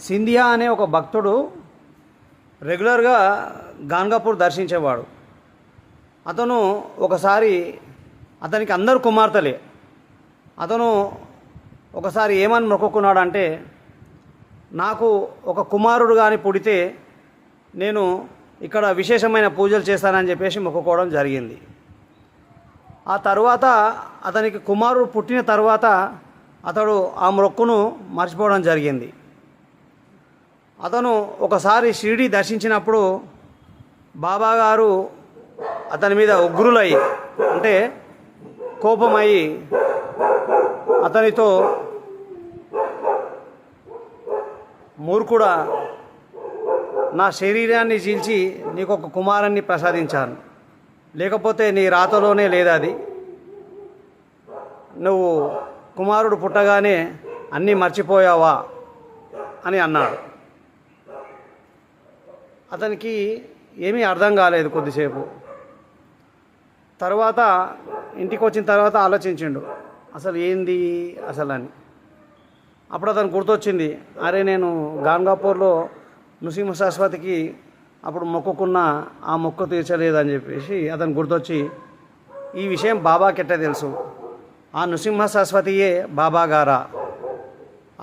సింధియా అనే ఒక భక్తుడు రెగ్యులర్గా గాన్గాపూర్ దర్శించేవాడు. అతను ఒకసారి అతనికి అందరు కుమార్తెలే. అతను ఒకసారి ఏమని మొక్కుకున్నాడంటే, నాకు ఒక కుమారుడు కానీ పుడితే నేను ఇక్కడ విశేషమైన పూజలు చేస్తానని చెప్పేసి మొక్కుకోవడం జరిగింది. ఆ తర్వాత అతనికి కుమారుడు పుట్టిన తర్వాత అతడు ఆ మొక్కును మర్చిపోవడం జరిగింది. అతను ఒకసారి షిరిడి దర్శించినప్పుడు బాబాగారు అతని మీద ఉగ్రులై, అంటే కోపమై అతనితో, మూర్ఖుడా, నా శరీరాన్ని చీల్చి నీకు ఒక కుమారుణ్ణి ప్రసాదించాను, లేకపోతే నీ రాతలోనే లేదది, నువ్వు కుమారుడు పుట్టగానే అన్నీ మర్చిపోయావా అని అన్నాడు. అతనికి ఏమీ అర్థం కాలేదు కొద్దిసేపు. తర్వాత ఇంటికి వచ్చిన తర్వాత ఆలోచించిండు, అసలు ఏంది అసలు అని. అప్పుడు అతను గుర్తొచ్చింది, అరే నేను గాన్గాపూర్లో నృసింహ సరస్వతికి అప్పుడు మొక్కుకున్న ఆ మొక్కు తీర్చలేదని చెప్పేసి అతను గుర్తొచ్చి, ఈ విషయం బాబాకి ఎట్లా తెలుసు, ఆ నృసింహ సరస్వతియే బాబా గారా,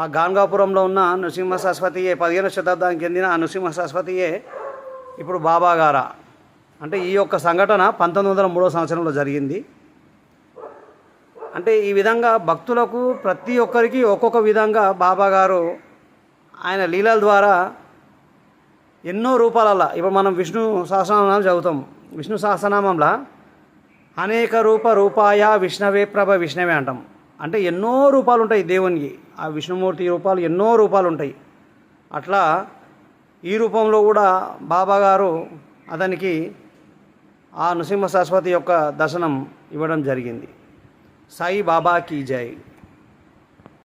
ఆ గాన్గాపురంలో ఉన్న నృసింహ సరస్వతియే, 15వ శతాబ్దానికి చెందిన ఆ నృసింహ సరస్వతియే ఇప్పుడు బాబా గారా అంటే ఈ యొక్క సంఘటన 1903వ సంవత్సరంలో జరిగింది. అంటే ఈ విధంగా భక్తులకు ప్రతి ఒక్కరికి ఒక్కొక్క విధంగా బాబా గారు ఆయన లీలల ద్వారా ఎన్నో రూపాలలో, ఇప్పుడు మనం విష్ణు సహస్రనామం చదువుతాం, విష్ణు సహస్రనామంలో అనేక రూపాయ విష్ణవే ప్రభ విష్ణవే అంటాం. అంటే ఎన్నో రూపాలు ఉంటాయి దేవునికి, ఆ విష్ణుమూర్తి రూపాలు ఎన్నో రూపాలు ఉంటాయి. అట్లా ఈ రూపంలో కూడా బాబా గారు అతనికి ఆ నృసింహ సరస్వతి యొక్క దర్శనం ఇవ్వడం జరిగింది. సాయి బాబా కీ జై.